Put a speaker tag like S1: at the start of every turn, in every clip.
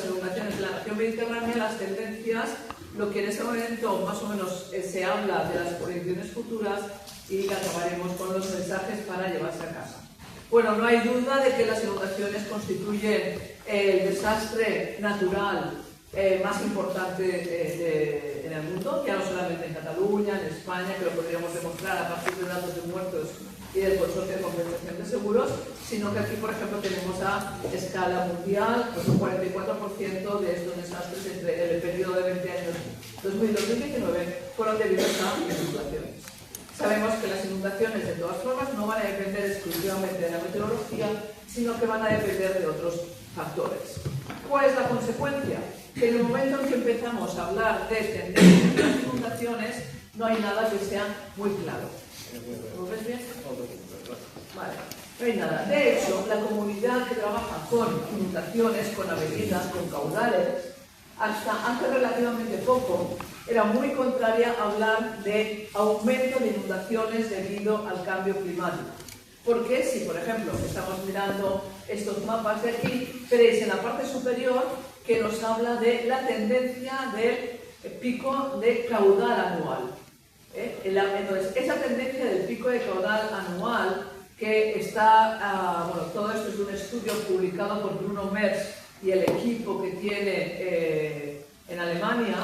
S1: inundaciones en la región mediterránea, las tendencias, lo que en este momento más o menos se habla de las proyecciones futuras y que acabaremos con los mensajes para llevarse a casa. Bueno, no hay duda de que las inundaciones constituyen el desastre natural más importante en el mundo, ya no solamente en Cataluña, en España, que lo podríamos demostrar a partir de datos de muertos y del Consorcio de Compensación de Seguros, sino que aquí, por ejemplo, tenemos a escala mundial pues un 44% de estos desastres entre el periodo de 20 años 2000-2019 fueron debidos a inundaciones. Sabemos que las inundaciones, de todas formas, no van a depender exclusivamente de la meteorología, sino que van a depender de otros factores. ¿Cuál es la consecuencia? Que en el momento en que empezamos a hablar de tendencias de las inundaciones, no hay nada que sea muy claro. ¿Lo ves bien? Vale, no hay nada. De hecho, la comunidad que trabaja con inundaciones, con avenidas, con caudales, hasta hace relativamente poco, era muy contraria a hablar de aumento de inundaciones debido al cambio climático. Porque si, por ejemplo, estamos mirando estos mapas de aquí, veréis en la parte superior que nos habla de la tendencia del pico de caudal anual. Entonces, esa tendencia del pico de caudal anual, que está, bueno, todo esto es un estudio publicado por Bruno Merz y el equipo que tiene en Alemania,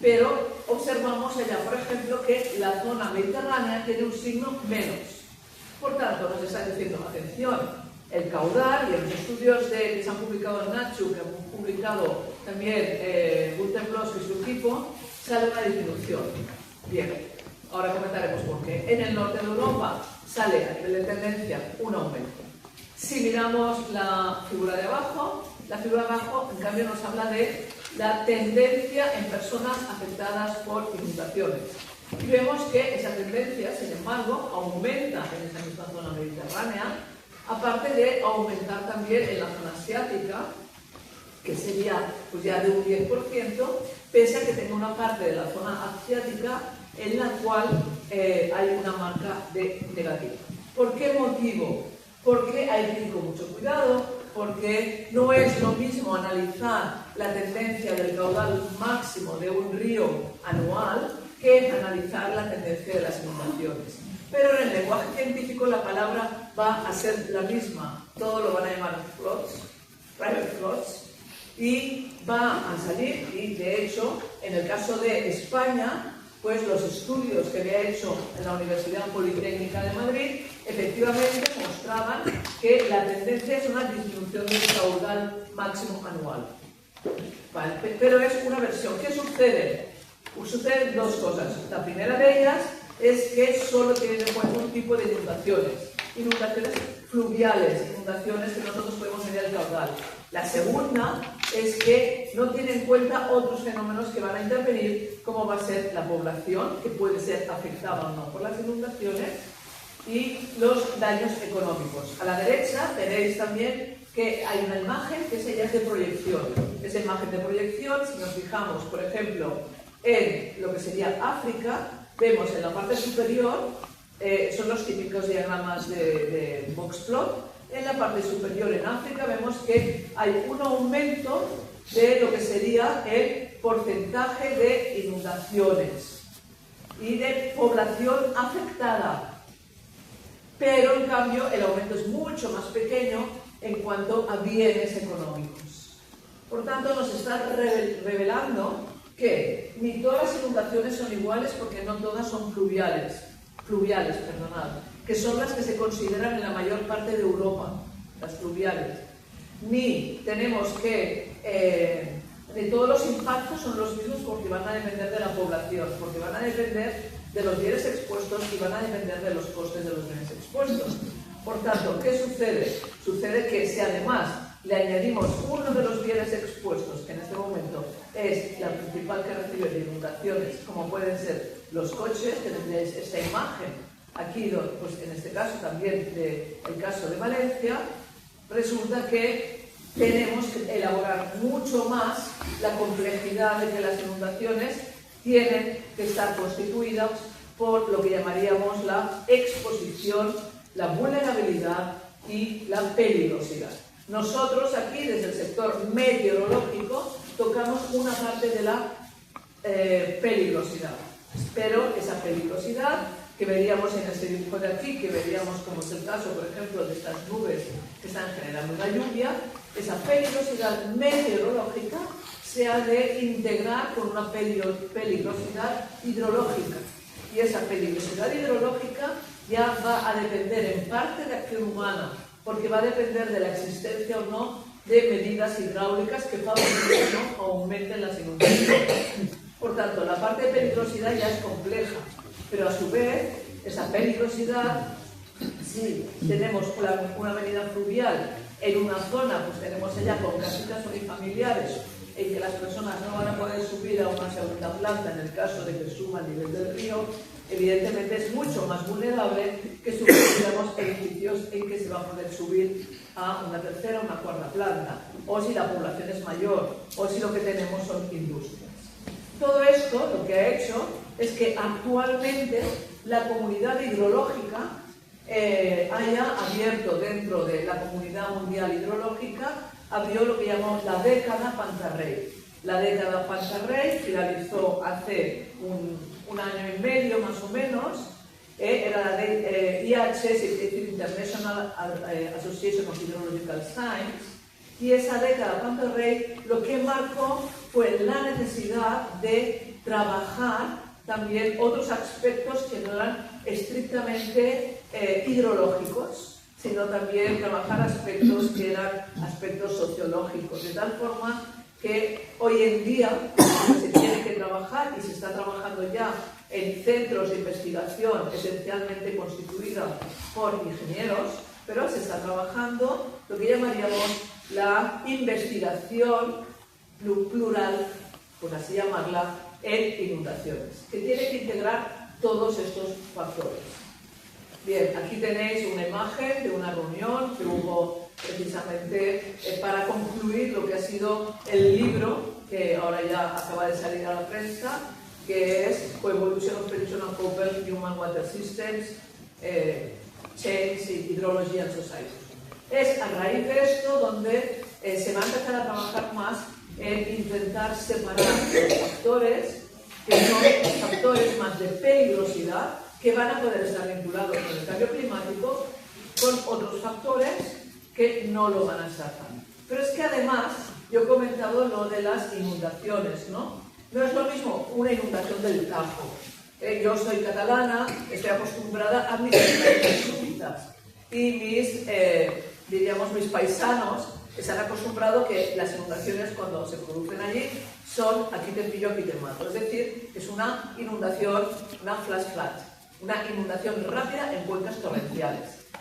S1: pero observamos allá, por ejemplo, que la zona mediterránea tiene un signo menos. Por tanto, nos está diciendo, atención, el caudal y en los estudios que se han publicado en Nature, que han publicado también Gutenblos y su equipo, sale una disminución. Bien, ahora comentaremos por qué. En el norte de Europa sale a nivel de tendencia un aumento. Si miramos la figura de abajo, en cambio nos habla de la tendencia en personas afectadas por inundaciones. Y vemos que esa tendencia, sin embargo, aumenta en esa misma zona mediterránea, aparte de aumentar también en la zona asiática, que sería pues ya de un 10%, pese a que tenga una parte de la zona asiática en la cual hay una marca de negativa. ¿Por qué motivo? Porque hay que ir con mucho cuidado, porque no es lo mismo analizar la tendencia del caudal máximo de un río anual que analizar la tendencia de las inundaciones. Pero en el lenguaje científico la palabra va a ser la misma. Todo lo van a llamar floods, river floods, y va a salir, y de hecho, en el caso de España, pues los estudios que había hecho en la Universidad Politécnica de Madrid efectivamente mostraban que la tendencia es una disminución del caudal máximo anual. Vale, pero es una versión. ¿Qué sucede? Pues suceden dos cosas. La primera de ellas es que solo tienen en cuenta un tipo de inundaciones fluviales, inundaciones que nosotros podemos medir el caudal. La segunda es que no tiene en cuenta otros fenómenos que van a intervenir, como va a ser la población, que puede ser afectada o no por las inundaciones, y los daños económicos. A la derecha veréis también que hay una imagen que es de proyección. Esa imagen de proyección, si nos fijamos, por ejemplo, en lo que sería África, vemos en la parte superior, son los típicos diagramas de boxplot. En la parte superior en África vemos que hay un aumento de lo que sería el porcentaje de inundaciones y de población afectada. Pero en cambio el aumento es mucho más pequeño en cuanto a bienes económicos. Por tanto, nos está revelando que ni todas las inundaciones son iguales, porque no todas son fluviales, que son las que se consideran en la mayor parte de Europa, las fluviales. Ni tenemos que, de todos los impactos son los mismos, porque van a depender de la población, porque van a depender de los bienes expuestos y van a depender de los costes de los bienes expuestos. Por tanto, ¿qué sucede? Sucede que si además le añadimos uno de los bienes expuestos, que en este momento es la principal que recibe de inundaciones, como pueden ser los coches, que tendréis esta imagen aquí, pues en este caso también el caso de Valencia, resulta que tenemos que elaborar mucho más la complejidad de que las inundaciones tienen que estar constituidas por lo que llamaríamos la exposición, la vulnerabilidad y la peligrosidad. Nosotros aquí, desde el sector meteorológico, tocamos una parte de la peligrosidad. Pero esa peligrosidad que veríamos en este dibujo de aquí, que veríamos como es el caso, por ejemplo, de estas nubes que están generando una lluvia, esa peligrosidad meteorológica se ha de integrar con una peligrosidad hidrológica. Y esa peligrosidad hidrológica ya va a depender en parte de acción humana, porque va a depender de la existencia o no de medidas hidráulicas que favorezcan o aumenten las inundaciones. Por tanto, la parte de peligrosidad ya es compleja, pero a su vez, esa peligrosidad, si tenemos una avenida fluvial en una zona, pues tenemos allá con casitas unifamiliares en que las personas no van a poder subir a una segunda planta en el caso de que suba el nivel del río, evidentemente es mucho más vulnerable que subiéramos edificios en que se va a poder subir a una tercera o una cuarta planta, o si la población es mayor, o si lo que tenemos son industrias. Todo esto lo que ha hecho es que actualmente la comunidad hidrológica haya abierto dentro de la Comunidad Mundial Hidrológica, abrió lo que llamamos la década Pantarrey. La década Pantarrey finalizó hace un año y medio más o menos, era la de IHS, es decir, International Association of Hydrological Science, y esa década Pantarrey lo que marcó fue la necesidad de trabajar también otros aspectos que no eran estrictamente hidrológicos, sino también trabajar aspectos que eran aspectos sociológicos, de tal forma que hoy en día se tiene que trabajar y se está trabajando ya en centros de investigación esencialmente constituidos por ingenieros, pero se está trabajando lo que llamaríamos la investigación plural, por así llamarla, en inundaciones, que tiene que integrar todos estos factores. Bien, aquí tenéis una imagen de una reunión que hubo precisamente para concluir lo que ha sido el libro que ahora ya acaba de salir a la prensa, que es Coevolution of Traditional Copper Human Water Systems, Change in Hydrology and Society. Es a raíz de esto donde se va a empezar a trabajar más en intentar separar los factores, que son los factores más de peligrosidad, que van a poder estar vinculados con el cambio climático, con otros factores que no lo van a estar tanto. Pero es que además, yo he comentado lo de las inundaciones, ¿no? No es lo mismo una inundación del Tajo. Yo soy catalana, estoy acostumbrada a mis inundaciones súbitas y mis paisanos están acostumbrados que las inundaciones cuando se producen allí son aquí te pillo, aquí te mato. Es decir, es una inundación, una flash flood, una inundación rápida en cuencas torrenciales,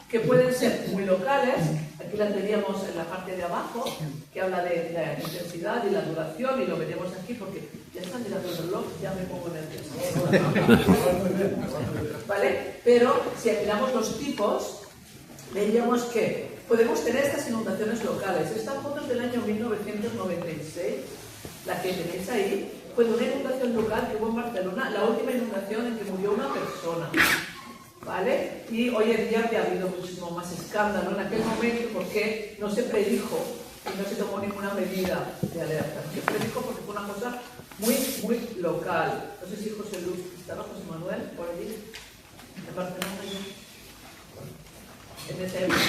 S1: que pueden ser muy locales. Aquí las veríamos en la parte de abajo, que habla de la intensidad y la duración, y lo veremos aquí porque ya están mirando el reloj, ya me pongo nerviosa. ¿Vale? Pero si miramos los tipos, veríamos que podemos tener estas inundaciones locales. Esta foto es del año 1996, la que tenéis ahí, fue de una inundación local que hubo en Barcelona, la última inundación en que murió una persona. ¿Vale? Y hoy en día ha habido muchísimo más escándalo en aquel momento porque no se predijo y no se tomó ninguna medida de alerta. No se predijo porque fue una cosa muy, muy local. No sé si José Luis, ¿estaba José Manuel por allí? ¿De Barcelona? En ese época.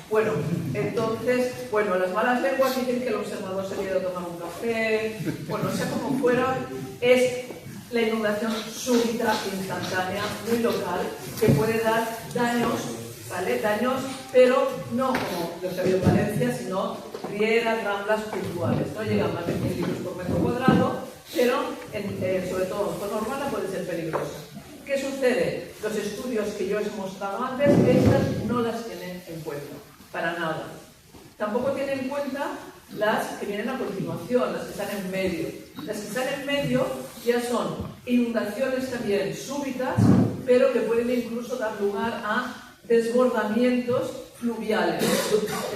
S1: Bueno, entonces, las malas lenguas dicen que el observador se había ido a tomar un café. Bueno, sea como fuera, es la inundación súbita, instantánea, muy local, que puede dar daños, ¿vale? Daños, pero no como los que había en Valencia, sino rieras, ramblas puntuales. No llegan más de 1.000 litros por metro cuadrado, pero sobre todo en zona urbana puede ser peligrosa. ¿Qué sucede? Los estudios que yo os he mostrado antes, estas no las tienen en cuenta, para nada. Tampoco tienen en cuenta las que vienen a continuación, las que están en medio. Las que están en medio ya son inundaciones también súbitas, pero que pueden incluso dar lugar a desbordamientos fluviales.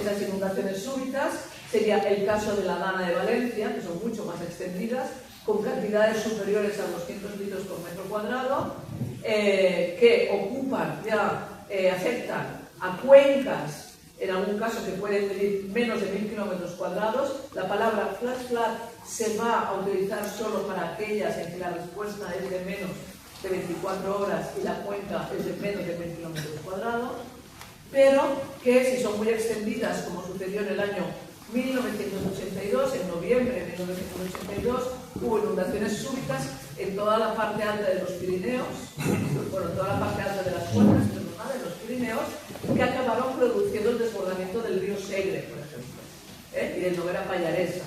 S1: Esas inundaciones súbitas sería el caso de la Dana de Valencia, que son mucho más extendidas, con cantidades superiores a 200 litros por metro cuadrado, que ocupan ya, afectan a cuencas en algún caso que puede medir menos de 1000 kilómetros cuadrados. La palabra flash flood se va a utilizar solo para aquellas en que la respuesta es de menos de 24 horas y la cuenca es de menos de 1000 kilómetros cuadrados, pero que si son muy extendidas, como sucedió en el año 1982, en noviembre de 1982, hubo inundaciones súbitas en toda la parte alta de los Pirineos, bueno, en toda la parte alta de las cuencas, de los Pirineos, que acabaron produciendo el desbordamiento del río Segre, por ejemplo, y del Noguera Pallaresa.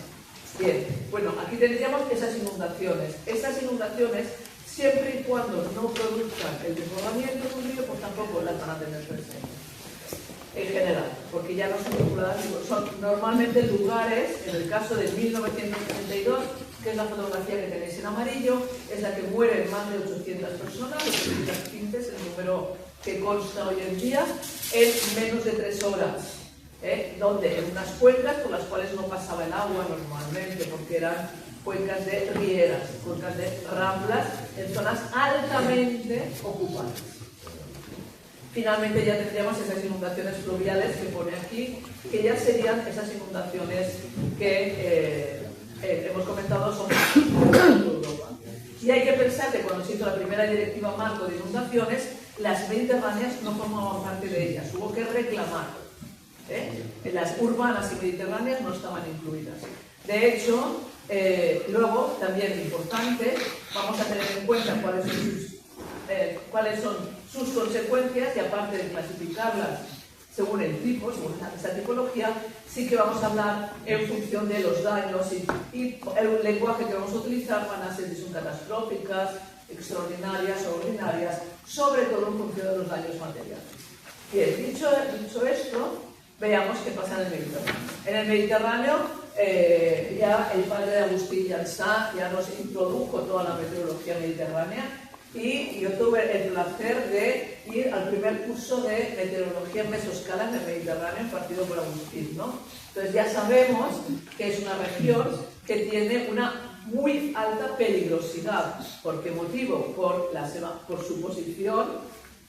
S1: Bien, bueno, aquí tendríamos esas inundaciones. Esas inundaciones, siempre y cuando no produzcan el desbordamiento de un río, pues tampoco las van a tener presentes. En general, porque ya no son vinculadas, son normalmente lugares, en el caso de 1972, que es la fotografía que tenéis en amarillo, es la que mueren más de 800 personas, 815 es el número que consta hoy en día, en menos de 3 horas, donde en unas cuencas por las cuales no pasaba el agua normalmente, porque eran cuencas de rieras, cuencas de ramblas, en zonas altamente ocupadas. Finalmente ya tendríamos esas inundaciones fluviales que pone aquí, que ya serían esas inundaciones que hemos comentado sobre Europa. Y hay que pensar que cuando se hizo la primera directiva marco de inundaciones, las mediterráneas no formaban parte de ellas, hubo que reclamar. Las urbanas y mediterráneas no estaban incluidas. De hecho, luego, también importante, vamos a tener en cuenta cuáles son sus consecuencias, y aparte de clasificarlas según el tipo, según esta tipología, sí que vamos a hablar en función de los daños y el lenguaje que vamos a utilizar van a ser si son catastróficas, extraordinarias o ordinarias, sobre todo en función de los daños materiales. Bien, dicho esto, veamos qué pasa en el Mediterráneo. En el Mediterráneo, ya el padre de Agustín Llançà ya nos introdujo toda la meteorología mediterránea, y yo tuve el placer de ir al primer curso de meteorología en mesoscala en el Mediterráneo impartido por Agustín, ¿no? Entonces ya sabemos que es una región que tiene una muy alta peligrosidad. ¿Por qué motivo? Por su posición,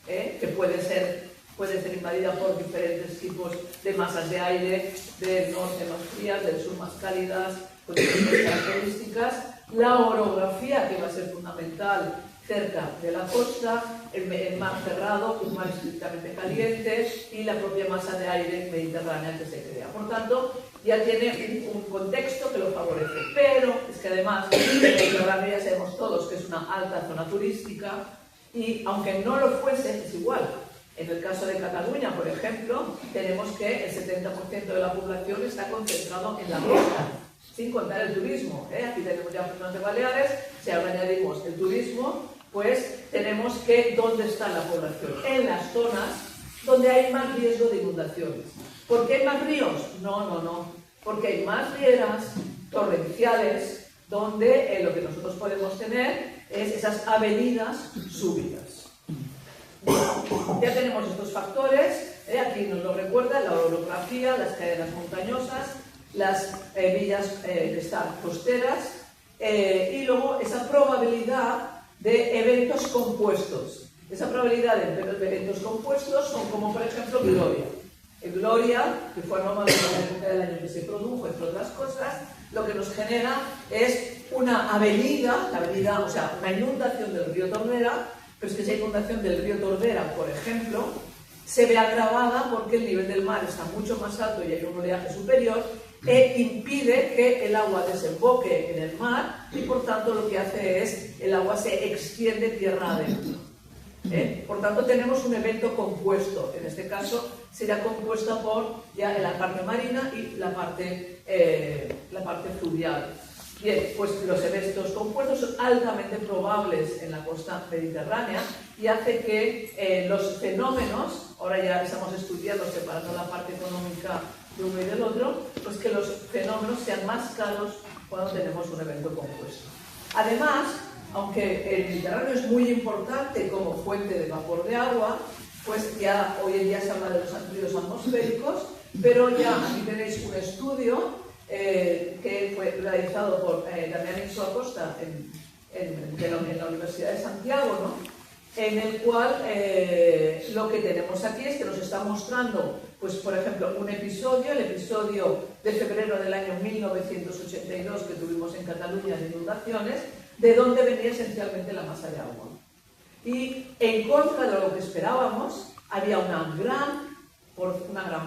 S1: que puede ser invadida por diferentes tipos de masas de aire, del norte más frías, del sur más cálidas, con diferentes características, la orografía, que va a ser fundamental cerca de la costa, el mar cerrado, un mar estrictamente caliente y la propia masa de aire mediterránea que se crea. Por tanto, ya tiene un contexto que lo favorece. Pero es que además, el Mediterráneo ya sabemos todos que es una alta zona turística y aunque no lo fuese, es igual. En el caso de Cataluña, por ejemplo, tenemos que el 70% de la población está concentrado en la costa, sin contar el turismo. Aquí tenemos ya zonas de Baleares, si ahora añadimos el turismo, pues tenemos que ¿dónde está la población? En las zonas donde hay más riesgo de inundaciones. ¿Por qué hay más ríos? No. Porque hay más rieras torrenciales donde lo que nosotros podemos tener es esas avenidas súbitas. Ya tenemos estos factores, aquí nos lo recuerda la orografía, las cadenas montañosas, las villas que están costeras y luego esa probabilidad de eventos compuestos. Esa probabilidad de eventos compuestos son como por ejemplo Gloria. El Gloria, que fue anómalo en la época del año que se produjo, entre otras cosas, lo que nos genera es una avenida, o sea, una inundación del río Tordera, pero es que esa inundación del río Tordera, por ejemplo, se ve agravada porque el nivel del mar está mucho más alto y hay un oleaje superior e impide que el agua desemboque en el mar y por tanto lo que hace es el agua se extiende tierra adentro. Por tanto tenemos un evento compuesto, en este caso será compuesta por ya la parte marina y la parte fluvial. Bien, pues los eventos compuestos son altamente probables en la costa mediterránea y hace que los fenómenos, ahora ya estamos estudiando, separando la parte económica de uno y del otro, pues que los fenómenos sean más caros cuando tenemos un evento compuesto. Además, aunque el Mediterráneo es muy importante como fuente de vapor de agua, pues ya hoy en día se habla de los ruidos atmosféricos, pero ya aquí tenéis un estudio que fue realizado por Damián Insua Costa en la Universidad de Santiago, ¿no? en el cual lo que tenemos aquí es que nos está mostrando, pues por ejemplo, un episodio, el episodio de febrero del año 1982 que tuvimos en Cataluña de inundaciones, de donde venía esencialmente la masa de agua. Y en contra de lo que esperábamos, había una gran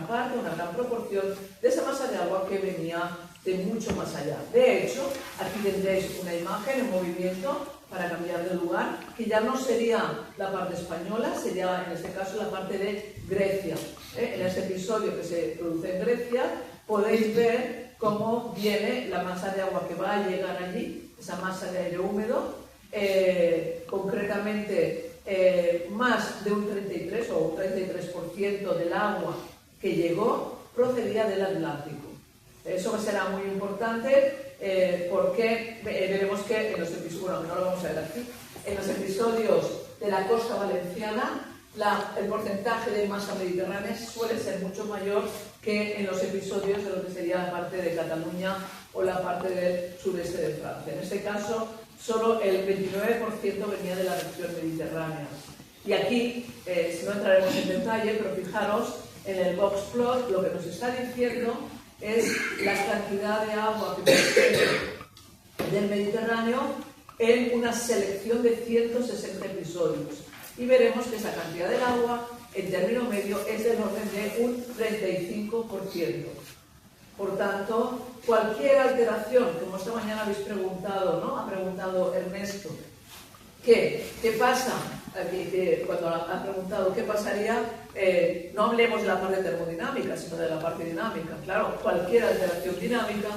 S1: parte, una gran proporción de esa masa de agua que venía de mucho más allá. De hecho, aquí tendréis una imagen en movimiento para cambiar de lugar, que ya no sería la parte española, sería en este caso la parte de Grecia. En este episodio que se produce en Grecia, podéis ver cómo viene la masa de agua que va a llegar allí, esa masa de aire húmedo, concretamente más de un 33 o un 33% del agua que llegó procedía del Atlántico. Eso será muy importante porque veremos que en los episodios, bueno, no lo vamos a ver aquí, en los episodios de la costa valenciana el porcentaje de masa mediterránea suele ser mucho mayor que en los episodios de lo que sería la parte de Cataluña o la parte del sureste de Francia. En este caso, solo el 29% venía de la región mediterránea. Y aquí, si no entraremos en detalle, pero fijaros, en el box plot lo que nos está diciendo es la cantidad de agua que procede del Mediterráneo en una selección de 160 episodios. Y veremos que esa cantidad del agua, en término medio, es del orden de un 35%. Por tanto, cualquier alteración, como esta mañana habéis preguntado, ¿no? Ha preguntado Ernesto, ¿qué pasa? Cuando ha preguntado qué pasaría, no hablemos de la parte termodinámica, sino de la parte dinámica. Claro, cualquier alteración dinámica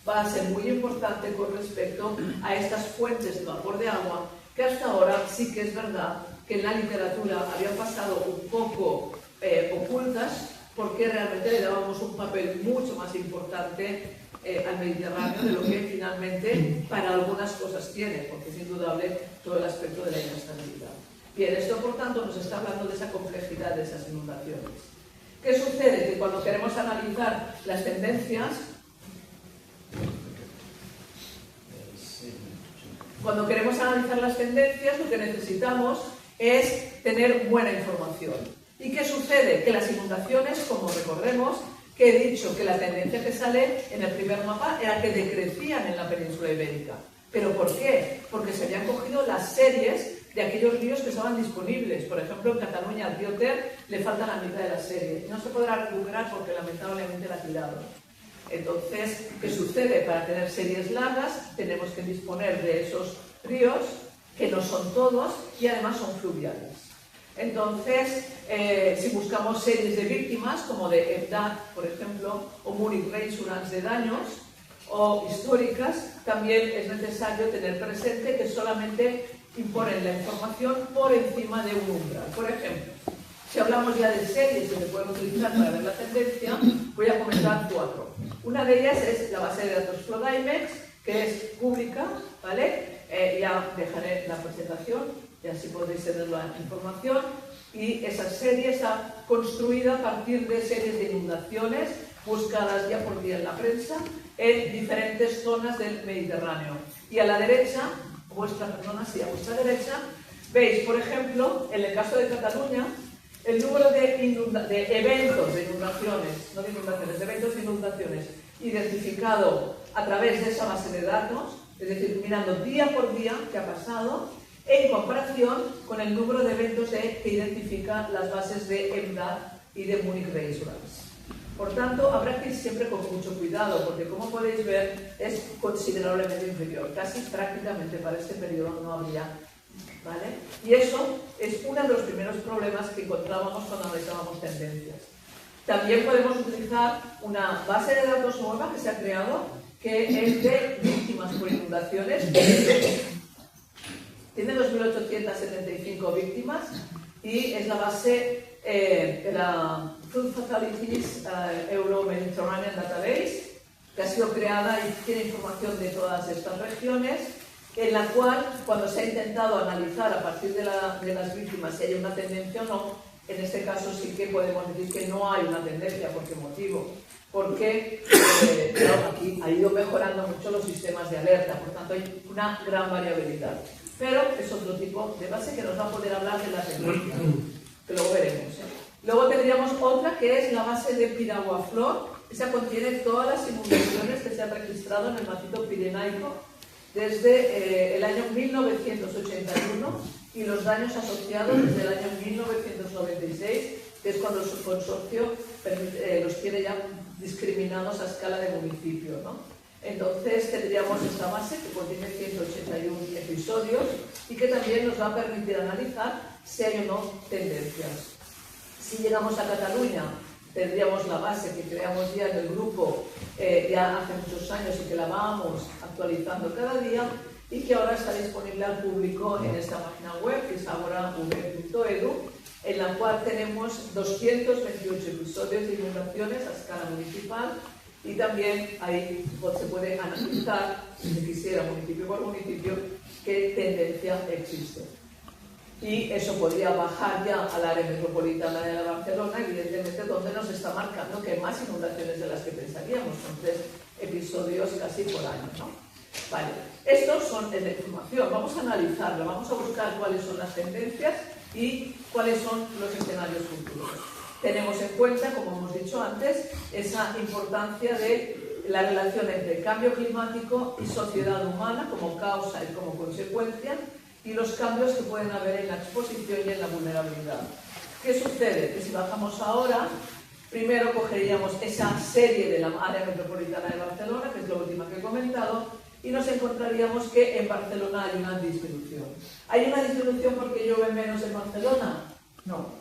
S1: va a ser muy importante con respecto a estas fuentes de vapor de agua, que hasta ahora sí que es verdad que en la literatura habían pasado un poco ocultas, porque realmente le dábamos un papel mucho más importante al Mediterráneo de lo que finalmente para algunas cosas tiene, porque es indudable todo el aspecto de la inestabilidad. Bien, esto por tanto nos está hablando de esa complejidad de esas inundaciones. ¿Qué sucede? Que cuando queremos analizar las tendencias, lo que necesitamos es tener buena información. ¿Y qué sucede? Que las inundaciones, como recordemos, que he dicho que la tendencia que sale en el primer mapa era que decrecían en la península ibérica. ¿Pero por qué? Porque se habían cogido las series de aquellos ríos que estaban disponibles. Por ejemplo, en Cataluña al río Ter le falta la mitad de la serie. No se podrá recuperar porque lamentablemente la tiraron. Entonces, ¿qué sucede? Para tener series largas tenemos que disponer de esos ríos, que no son todos y además son fluviales. Entonces, si buscamos series de víctimas, como de EBDAT, por ejemplo, o Munich Reinsurance de daños, o históricas, también es necesario tener presente que solamente imponen la información por encima de un umbral. Por ejemplo, si hablamos ya de series que se pueden utilizar para ver la tendencia, voy a comentar 4. Una de ellas es la base de datos Flowdymex, que es pública, ¿vale? Ya dejaré la presentación y así podéis tener la información. Y esa serie está construida a partir de series de inundaciones buscadas día por día en la prensa en diferentes zonas del Mediterráneo. Y a la derecha, a vuestra derecha, veis, por ejemplo, en el caso de Cataluña, el número de eventos de inundaciones, no de inundaciones, de eventos de inundaciones identificado a través de esa base de datos, es decir, mirando día por día qué ha pasado, en comparación con el número de eventos que identifica las bases de EBDAT y de Munich Reinsurance. Por tanto, habrá que ir siempre con mucho cuidado, porque como podéis ver, es considerablemente inferior. Casi prácticamente para este periodo no habría, ¿vale? Y eso es uno de los primeros problemas que encontrábamos cuando analizábamos tendencias. También podemos utilizar una base de datos nueva que se ha creado, que es de víctimas por inundaciones. Tiene 2.875 víctimas y es la base de la Flood Fatalities Euro-Mediterranean Database, que ha sido creada y tiene información de todas estas regiones, en la cual, cuando se ha intentado analizar a partir de las víctimas si hay una tendencia o no, en este caso sí que podemos decir que no hay una tendencia. ¿Por qué motivo? Porque claro, aquí ha ido mejorando mucho los sistemas de alerta, por tanto hay una gran variabilidad. Pero es otro otro tipo de base que nos va a poder hablar de la tendencia, que luego veremos. Luego tendríamos otra que es la base de Piraguaflor. Esa contiene todas las inundaciones que se han registrado en el macizo pirenaico desde el año 1981 y los daños asociados desde el año 1996, que es cuando su consorcio los tiene ya discriminados a escala de municipio, ¿no? Entonces tendríamos esta base que contiene 181 episodios y que también nos va a permitir analizar si hay o no tendencias. Si llegamos a Cataluña, tendríamos la base que creamos ya en el grupo ya hace muchos años y que la vamos actualizando cada día y que ahora está disponible al público en esta página web, que es agora.edu, en la cual tenemos 228 episodios de inundaciones a escala municipal y también ahí se puede analizar, si se quisiera municipio por municipio, qué tendencia existe. Y eso podría bajar ya al área metropolitana de la Barcelona, evidentemente donde nos está marcando que hay más inundaciones de las que pensaríamos, son 3 episodios casi por año, ¿no? Vale, estos son de información, vamos a analizarlo, vamos a buscar cuáles son las tendencias y cuáles son los escenarios futuros. Tenemos en cuenta, como hemos dicho antes, esa importancia de la relación entre cambio climático y sociedad humana como causa y como consecuencia, y los cambios que pueden haber en la exposición y en la vulnerabilidad. ¿Qué sucede? Que si bajamos ahora, primero cogeríamos esa serie de la área metropolitana de Barcelona, que es la última que he comentado, y nos encontraríamos que en Barcelona hay una disminución. ¿Hay una disminución porque llueve menos en Barcelona? No.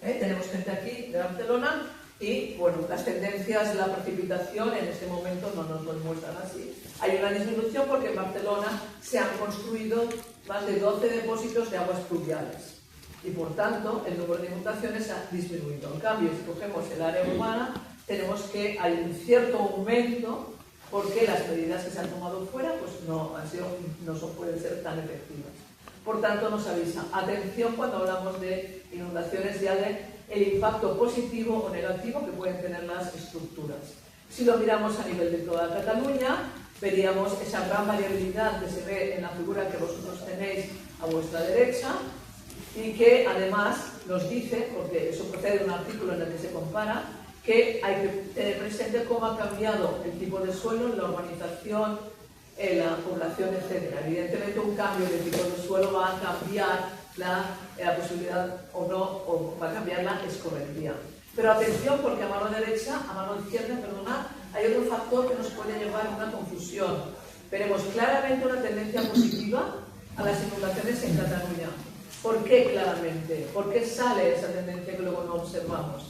S1: Tenemos gente aquí de Barcelona y, bueno, las tendencias de la precipitación en este momento no nos lo muestran así. Hay una disminución porque en Barcelona se han construido más de 12 depósitos de aguas pluviales y, por tanto, el número de inundaciones ha disminuido. En cambio, si cogemos el área urbana, tenemos que hay un cierto aumento porque las medidas que se han tomado fuera pues no pueden ser tan efectivas. Por tanto, nos avisa, atención cuando hablamos de inundaciones ya de el impacto positivo o negativo que pueden tener las estructuras. Si lo miramos a nivel de toda Cataluña, veríamos esa gran variabilidad que se ve en la figura que vosotros tenéis a vuestra derecha y que además nos dice, porque eso procede de un artículo en el que se compara, que hay que tener presente cómo ha cambiado el tipo de suelo, la urbanización, la población, etc. Evidentemente un cambio de tipo de suelo va a cambiar la posibilidad o no, o va a cambiar la escorrentía. Pero atención porque a mano izquierda, perdonad, hay otro factor que nos puede llevar a una confusión. Veremos claramente una tendencia positiva a las inundaciones en Cataluña. ¿Por qué claramente? ¿Por qué sale esa tendencia que luego no observamos?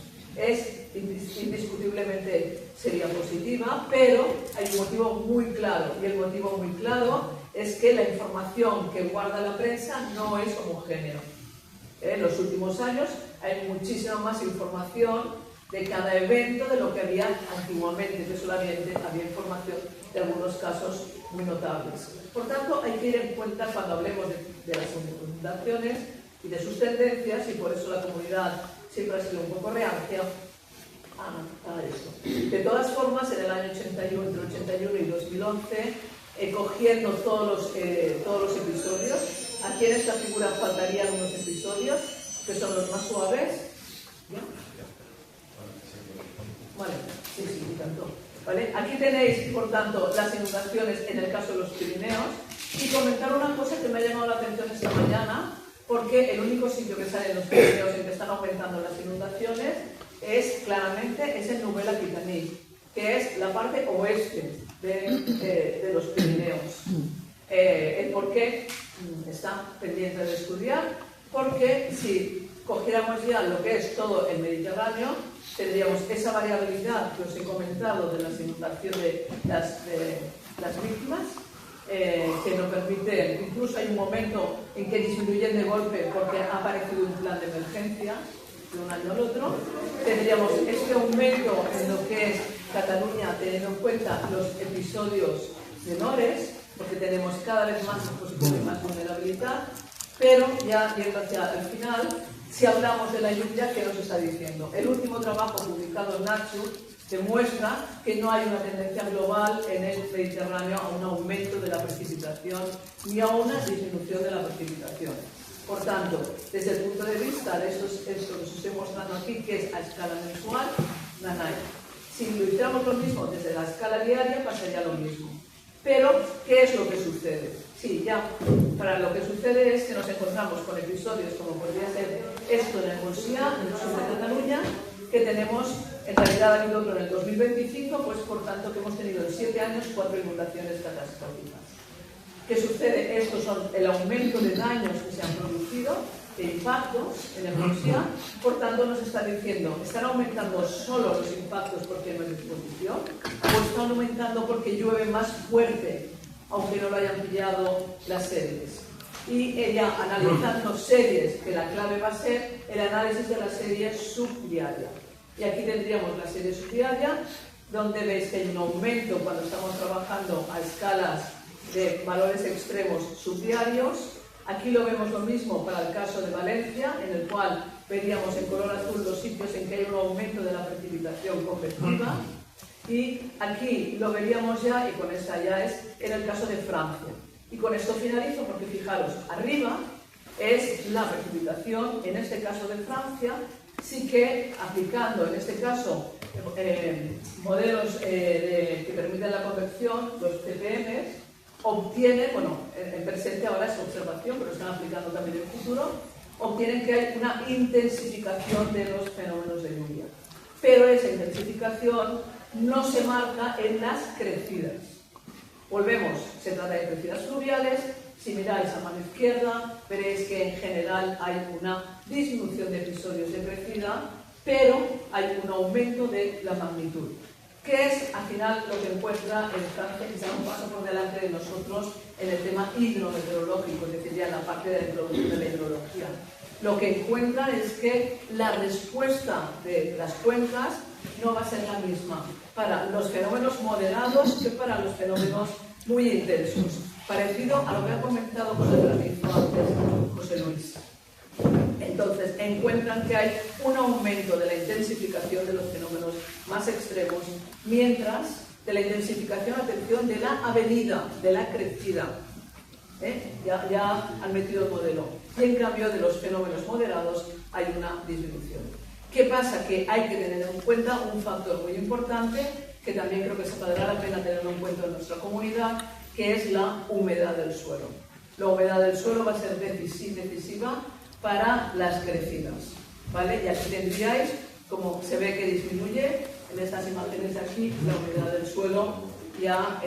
S1: Indiscutiblemente sería positiva, pero hay un motivo muy claro, y el motivo muy claro es que la información que guarda la prensa no es homogénea. En los últimos años hay muchísima más información de cada evento de lo que había antiguamente, que solamente había información de algunos casos muy notables. Por tanto, hay que ir en cuenta cuando hablemos de las inundaciones y de sus tendencias, y por eso la comunidad siempre ha sido un poco reacia a esto. De todas formas, en el año 81, entre 81 y 2011, cogiendo todos los episodios, aquí en esta figura faltarían unos episodios que son los más suaves. ¿Ya? Vale, sí, y tanto. ¿Vale? Aquí tenéis, por tanto, las inundaciones en el caso de los Pirineos, y comentar una cosa que me ha llamado la atención esta mañana, porque el único sitio que sale en los Pirineos en que están aumentando las inundaciones es en Nouvelle-Aquitaine, que es la parte oeste de los Pirineos. El por qué está pendiente de estudiar, porque si cogiéramos ya lo que es todo el Mediterráneo, tendríamos esa variabilidad que os he comentado de las inundaciones de las víctimas, que nos permite, incluso hay un momento en que disminuyen de golpe porque ha aparecido un plan de emergencia de un año al otro. Tendríamos este aumento en lo que es Cataluña, teniendo en cuenta los episodios menores, porque tenemos cada vez más exposición y más vulnerabilidad, pero ya yendo hacia el final, si hablamos de la lluvia, ¿qué nos está diciendo? El último trabajo publicado en Nature demuestra que no hay una tendencia global en el Mediterráneo a un aumento de la precipitación ni a una disminución de la precipitación. Por tanto, desde el punto de vista de esto que os estoy mostrando aquí, que es a escala mensual, nada hay. Si lo hiciéramos lo mismo desde la escala diaria, pasaría lo mismo. Pero, ¿qué es lo que sucede? Sí, ya, para lo que sucede es que nos encontramos con episodios como podría ser esto en el Montsià, en el sur de Cataluña, que tenemos, en realidad ha habido otro en el 2025, pues por tanto que hemos tenido en 7 años 4 inundaciones catastróficas. ¿Qué sucede? Estos son el aumento de daños que se han producido, de impactos en el Montsià, por tanto nos está diciendo, ¿están aumentando solo los impactos porque no hay exposición? ¿O están aumentando porque llueve más fuerte, aunque no lo hayan pillado las series? Y ella, analizando series, que la clave va a ser el análisis de la serie subdiaria. Y aquí tendríamos la serie subdiaria, donde veis que hay un aumento cuando estamos trabajando a escalas de valores extremos subdiarios. Aquí lo vemos lo mismo para el caso de Valencia, en el cual veríamos en color azul los sitios en que hay un aumento de la precipitación convectiva. Y aquí lo veríamos ya, y con esta ya es, en el caso de Francia. Y con esto finalizo porque fijaros, arriba es la precipitación, en este caso de Francia, sí que aplicando en este caso modelos que permiten la convección, los CPM, obtienen, bueno, en presente ahora es observación, pero están aplicando también en el futuro, obtienen que hay una intensificación de los fenómenos de lluvia. Pero esa intensificación no se marca en las crecidas. Volvemos, se trata de crecidas fluviales. Si miráis a mano izquierda, veréis que en general hay una disminución de episodios de crecida, pero hay un aumento de la magnitud, que es al final lo que encuentra en Francia, que está un paso por delante de nosotros en el tema hidrometeorológico, es decir, ya en la parte de la introducción de la hidrología. Lo que encuentra es que la respuesta de las cuencas no va a ser la misma para los fenómenos moderados que para los fenómenos muy intensos. Parecido a lo que ha comentado con el granizo antes José Luis. Entonces, encuentran que hay un aumento de la intensificación de los fenómenos más extremos, mientras de la intensificación, atención, de la avenida, de la crecida. Ya han metido el modelo. Y en cambio, de los fenómenos moderados hay una disminución. ¿Qué pasa? Que hay que tener en cuenta un factor muy importante, que también creo que se valdrá la pena tenerlo en cuenta en nuestra comunidad, que es la humedad del suelo. La humedad del suelo va a ser decisiva para las crecidas, ¿vale? Y aquí tendríais, como se ve que disminuye en estas imágenes de aquí, la humedad del suelo, ya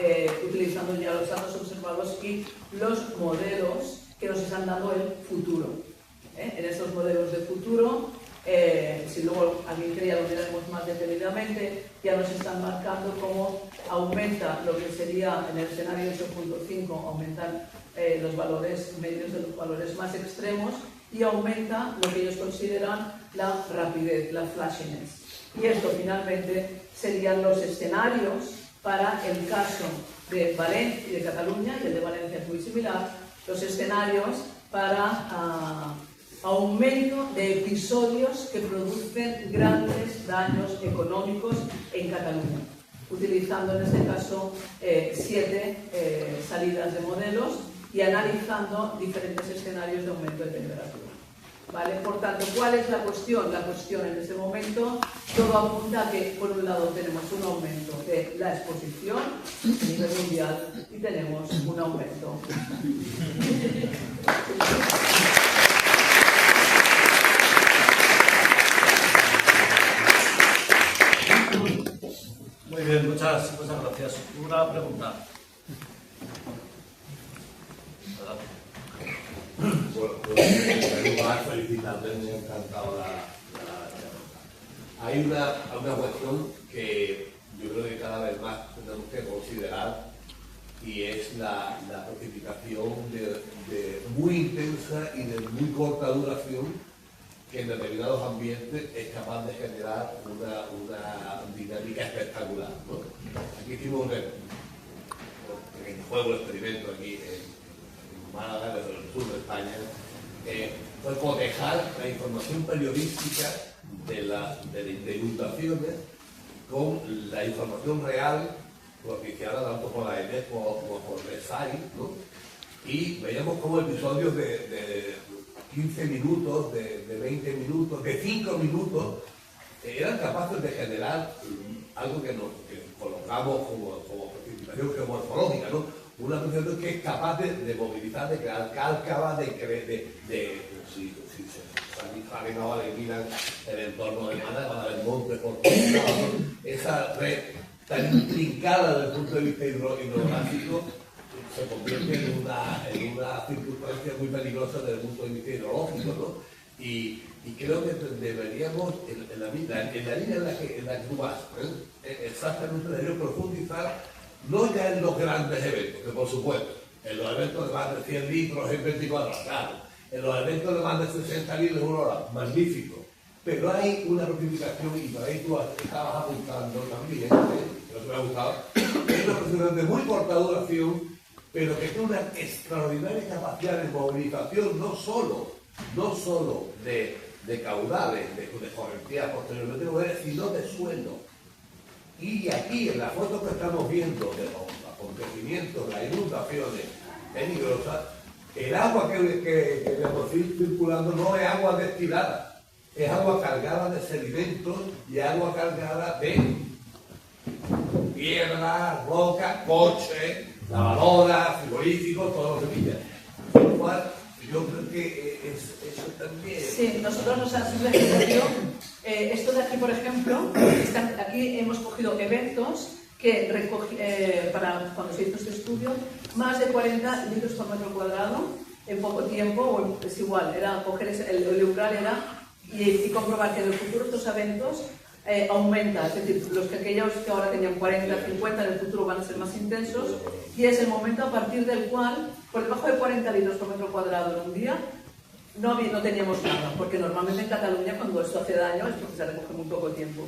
S1: utilizando ya los datos observados y los modelos que nos están dando el futuro. En estos modelos de futuro, si luego alguien quería lo miraremos más detenidamente, ya nos están marcando cómo aumenta lo que sería en el escenario 8.5, aumentan los valores medios de los valores más extremos, y aumenta lo que ellos consideran la rapidez, la flashiness. Y esto finalmente serían los escenarios para el caso de Valencia y de Cataluña, y el de Valencia es muy similar, los escenarios para aumento de episodios que producen grandes daños económicos en Cataluña, utilizando en este caso 7 salidas de modelos y analizando diferentes escenarios de aumento de temperatura. ¿Vale? Por tanto, ¿cuál es la cuestión? La cuestión en este momento, todo apunta a que, por un lado, tenemos un aumento de la exposición a nivel mundial y tenemos un aumento.
S2: Muy bien, muchas gracias. Una pregunta.
S3: Bueno, en primer lugar, felicitarles, me ha encantado la Hay una cuestión que yo creo que cada vez más tenemos que considerar, y es la precipitación de muy intensa y de muy corta duración, que en determinados ambientes es capaz de generar una dinámica espectacular, ¿no? Aquí hicimos un pequeño juego, experimento aquí en Málaga, desde el sur de España, fue cotejar la información periodística de inundaciones con la información real propiciada tanto por la ENES como por el SAI, ¿no? Y veíamos como episodios de 15 minutos, de 20 minutos, de 5 minutos, eran capaces de generar algo que colocamos como participación geomorfológica, ¿no? Una participación que es capaz de movilizar, de crear cálcavas, si se salen ahora y miran el entorno de Málaga, van a ver montes por todos lados, esa red tan intrincada desde el punto de vista hidrográfico se convierte en una circunstancia muy peligrosa desde el punto de vista hidrológico, ¿no? Y creo que deberíamos, en la línea en la que tú vas, exactamente deberíamos profundizar, no ya en los grandes eventos, que por supuesto, en los eventos de más de 100 litros en 24 horas, claro, en los eventos de más de 60 litros en una hora, magnífico, pero hay una notificación, y por ahí tú estabas apuntando también, no te me ha gustado, es una notificación de muy corta duración, pero que tiene una extraordinaria capacidad de movilización, no solo de caudales, de correntías posteriormente, sino de suelo. Y aquí, en la foto que estamos viendo de los acontecimientos, las inundaciones peligrosas, el agua que vemos circulando no es agua destilada, es agua cargada de sedimentos y agua cargada de piedras, rocas, coches, lavadoras, frigoríficos, todo lo que pilla. Por lo cual, yo creo que eso también...
S1: Sí, nosotros nos ha sido esto de aquí, por ejemplo, aquí hemos cogido eventos que para cuando se hizo este estudio, más de 40 litros por metro cuadrado en poco tiempo, es igual, era coger el umbral y comprobar que en el futuro estos eventos aumenta, es decir, aquellos que ahora tenían 40, 50, en el futuro van a ser más intensos, y es el momento a partir del cual, por debajo de 40 litros por metro cuadrado en un día, no teníamos nada, porque normalmente en Cataluña cuando esto hace daño es porque se recoge muy poco tiempo.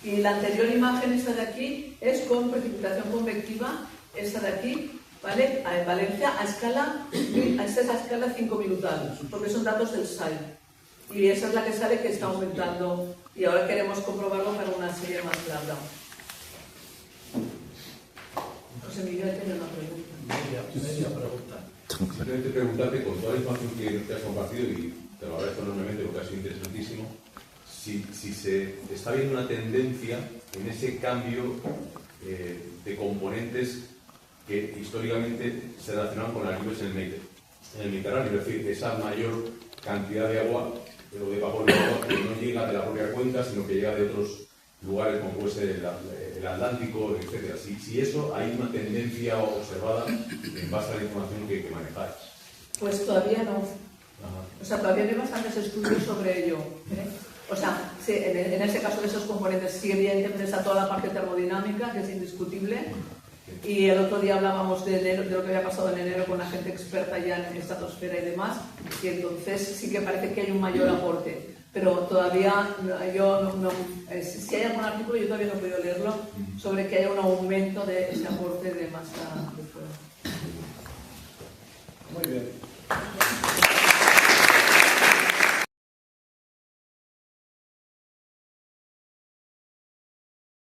S1: Y la anterior imagen, esta de aquí, es con precipitación convectiva, esta de aquí, ¿vale? En Valencia esta es a escala 5 minutales, porque son datos del SAI. Y esa es la que sale que está aumentando, y ahora queremos comprobarlo para una serie más larga. José Miguel tiene una pregunta.
S2: Media pregunta.
S4: Simplemente preguntarte, con toda la información que te has compartido, y te lo agradezco enormemente porque ha sido interesantísimo, si se está viendo una tendencia en ese cambio de componentes que históricamente se relacionan con las lluvias en el Mediterráneo, es decir, esa mayor cantidad de agua o de vapor de agua que no llega de la propia cuenca, sino que llega de otros lugares como puede ser el Atlántico, etc. Si eso hay una tendencia observada en base a la información que manejáis.
S1: Pues todavía no.
S4: Ajá.
S1: O sea, todavía no hay bastantes estudios sobre ello. O sea, sí, en ese caso de esos componentes sí, evidentemente está toda la parte termodinámica, que es indiscutible. Y el otro día hablábamos de lo que había pasado en enero con la gente experta ya en estratosfera y demás, y entonces sí que parece que hay un mayor aporte. Pero todavía si hay algún artículo, yo todavía no he podido leerlo, sobre que haya un aumento de ese aporte de masa de fuego.
S2: Muy bien.